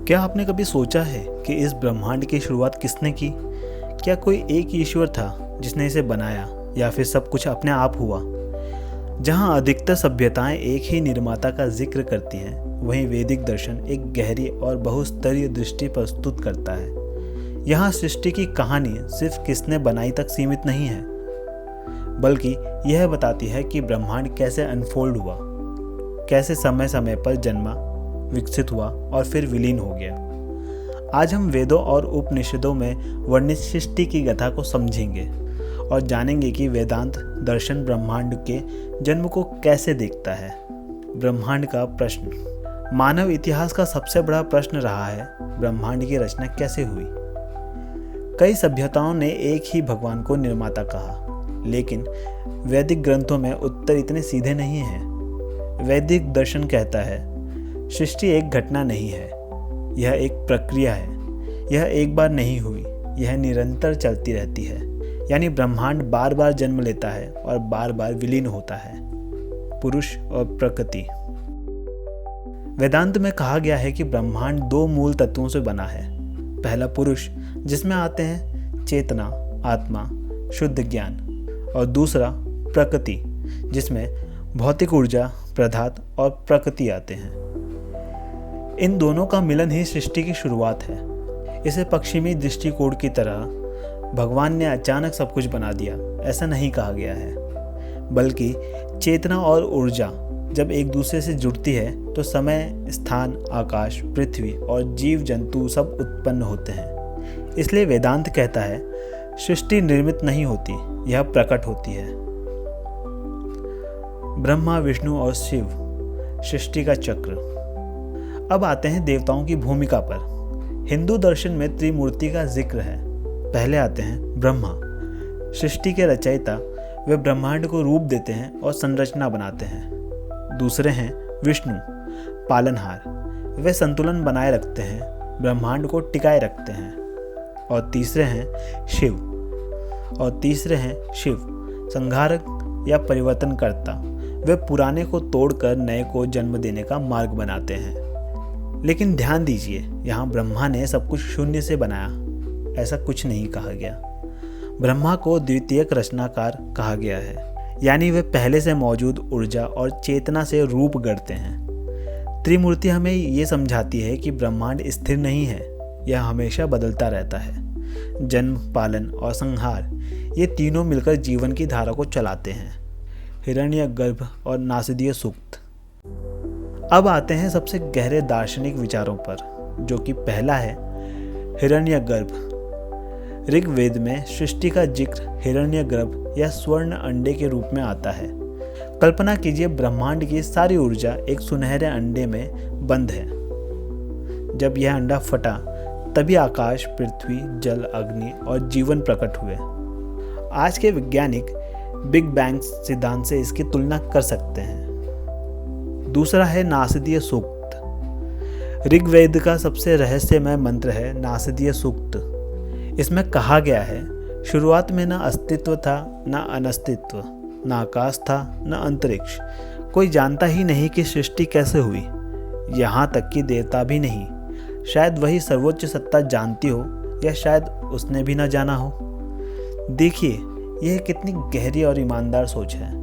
क्या आपने कभी सोचा है कि इस ब्रह्मांड की शुरुआत किसने की? क्या कोई एक ईश्वर था जिसने इसे बनाया, या फिर सब कुछ अपने आप हुआ? जहाँ अधिकतर सभ्यताएं एक ही निर्माता का जिक्र करती हैं, वहीं वैदिक दर्शन एक गहरी और बहुस्तरीय दृष्टि प्रस्तुत करता है। यहाँ सृष्टि की कहानी सिर्फ किसने बनाई तक सीमित नहीं है, बल्कि यह बताती है कि ब्रह्मांड कैसे अनफोल्ड हुआ, कैसे समय समय पर जन्मा, विकसित हुआ और फिर विलीन हो गया। आज हम वेदों और उपनिषदों में वर्णित सृष्टि की गाथा को समझेंगे और जानेंगे कि वेदांत दर्शन ब्रह्मांड के जन्म को कैसे देखता है। ब्रह्मांड का प्रश्न। मानव इतिहास का सबसे बड़ा प्रश्न रहा है, ब्रह्मांड की रचना कैसे हुई? कई सभ्यताओं ने एक ही भगवान को निर्माता कहा, लेकिन वैदिक ग्रंथों में उत्तर इतने सीधे नहीं हैं। वैदिक दर्शन कहता है, सृष्टि एक घटना नहीं है, यह एक प्रक्रिया है। यह एक बार नहीं हुई, यह निरंतर चलती रहती है। यानी ब्रह्मांड बार बार जन्म लेता है और बार बार विलीन होता है। पुरुष और प्रकृति। वेदांत में कहा गया है कि ब्रह्मांड दो मूल तत्वों से बना है। पहला पुरुष, जिसमें आते हैं चेतना, आत्मा, शुद्ध ज्ञान, और दूसरा प्रकृति, जिसमें भौतिक ऊर्जा, पदार्थ और प्रकृति आते हैं। इन दोनों का मिलन ही सृष्टि की शुरुआत है। इसे पश्चिमी दृष्टिकोण की तरह भगवान ने अचानक सब कुछ बना दिया, ऐसा नहीं कहा गया है, बल्कि चेतना और ऊर्जा जब एक दूसरे से जुड़ती है तो समय, स्थान, आकाश, पृथ्वी और जीव जंतु सब उत्पन्न होते हैं। इसलिए वेदांत कहता है, सृष्टि निर्मित नहीं होती, यह प्रकट होती है। ब्रह्मा, विष्णु और शिव, सृष्टि का चक्र। अब आते हैं देवताओं की भूमिका पर। हिंदू दर्शन में त्रिमूर्ति का जिक्र है। पहले आते हैं ब्रह्मा, सृष्टि के रचयिता। वे ब्रह्मांड को रूप देते हैं और संरचना बनाते हैं। दूसरे हैं विष्णु, पालनहार। वे संतुलन बनाए रखते हैं, ब्रह्मांड को टिकाए रखते हैं। और तीसरे हैं शिव, संहारक या परिवर्तनकर्ता। वे पुराने को तोड़कर नए को जन्म देने का मार्ग बनाते हैं। लेकिन ध्यान दीजिए, यहाँ ब्रह्मा ने सब कुछ शून्य से बनाया, ऐसा कुछ नहीं कहा गया। ब्रह्मा को द्वितीयक रचनाकार कहा गया है, यानी वे पहले से मौजूद ऊर्जा और चेतना से रूप गढ़ते हैं। त्रिमूर्ति हमें ये समझाती है कि ब्रह्मांड स्थिर नहीं है, यह हमेशा बदलता रहता है। जन्म, पालन और संहार, ये तीनों मिलकर जीवन की धारा को चलाते हैं। हिरण्यगर्भ और नासदीय सूक्त। अब आते हैं सबसे गहरे दार्शनिक विचारों पर, जो कि पहला है हिरण्यगर्भ। ऋग्वेद में सृष्टि का जिक्र हिरण्यगर्भ या स्वर्ण अंडे के रूप में आता है। कल्पना कीजिए, ब्रह्मांड की सारी ऊर्जा एक सुनहरे अंडे में बंद है। जब यह अंडा फटा, तभी आकाश, पृथ्वी, जल, अग्नि और जीवन प्रकट हुए। आज के वैज्ञानिक बिग बैंग सिद्धांत से इसकी तुलना कर सकते हैं। दूसरा है नासदीय सूक्त। ऋग्वेद का सबसे रहस्यमय मंत्र है नासदीय सूक्त। इसमें कहा गया है, शुरुआत में न अस्तित्व था, न अनस्तित्व, न आकाश था, न अंतरिक्ष। कोई जानता ही नहीं कि सृष्टि कैसे हुई, यहाँ तक कि देवता भी नहीं। शायद वही सर्वोच्च सत्ता जानती हो, या शायद उसने भी न जाना हो। देखिए, यह कितनी गहरी और ईमानदार सोच है।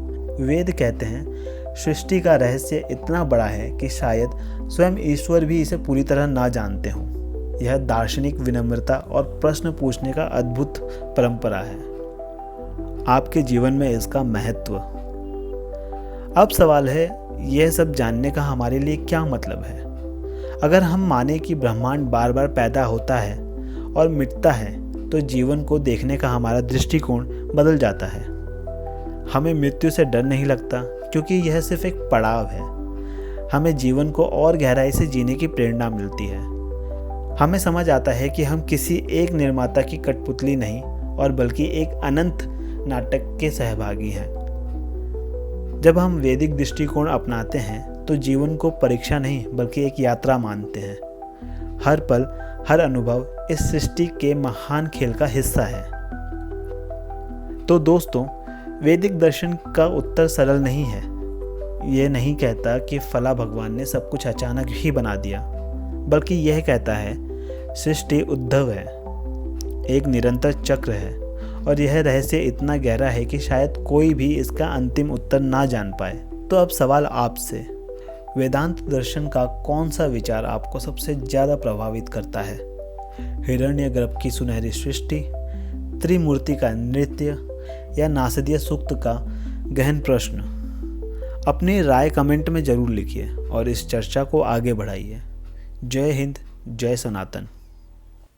वेद कहते हैं, सृष्टि का रहस्य इतना बड़ा है कि शायद स्वयं ईश्वर भी इसे पूरी तरह ना जानते हों। यह दार्शनिक विनम्रता और प्रश्न पूछने का अद्भुत परंपरा है। आपके जीवन में इसका महत्व। अब सवाल है, यह सब जानने का हमारे लिए क्या मतलब है? अगर हम माने कि ब्रह्मांड बार बार पैदा होता है और मिटता है, तो जीवन को देखने का हमारा दृष्टिकोण बदल जाता है। हमें मृत्यु से डर नहीं लगता, क्योंकि यह सिर्फ एक पड़ाव है। हमें जीवन को और गहराई से जीने की प्रेरणा मिलती है। हमें समझ आता है कि हम किसी एक निर्माता की कठपुतली नहीं, और बल्कि एक अनंत नाटक के सहभागी हैं। जब हम वैदिक दृष्टिकोण अपनाते हैं, तो जीवन को परीक्षा नहीं, बल्कि एक यात्रा मानते हैं। हर पल, हर अनुभव इस सृष्टि के महान खेल का हिस्सा है। तो दोस्तों, वैदिक दर्शन का उत्तर सरल नहीं है। ये नहीं कहता कि फला भगवान ने सब कुछ अचानक ही बना दिया, बल्कि यह कहता है सृष्टि उद्भव है, एक निरंतर चक्र है और यह रहस्य इतना गहरा है कि शायद कोई भी इसका अंतिम उत्तर ना जान पाए। तो अब सवाल आपसे, वेदांत दर्शन का कौन सा विचार आपको सबसे ज़्यादा प्रभावित करता है? हिरण्यगर्भ की सुनहरी सृष्टि, त्रिमूर्ति का नृत्य या नासदीय सूक्त का गहन प्रश्न? अपनी राय कमेंट में ज़रूर लिखिए और इस चर्चा को आगे बढ़ाइए। जय हिंद, जय सनातन।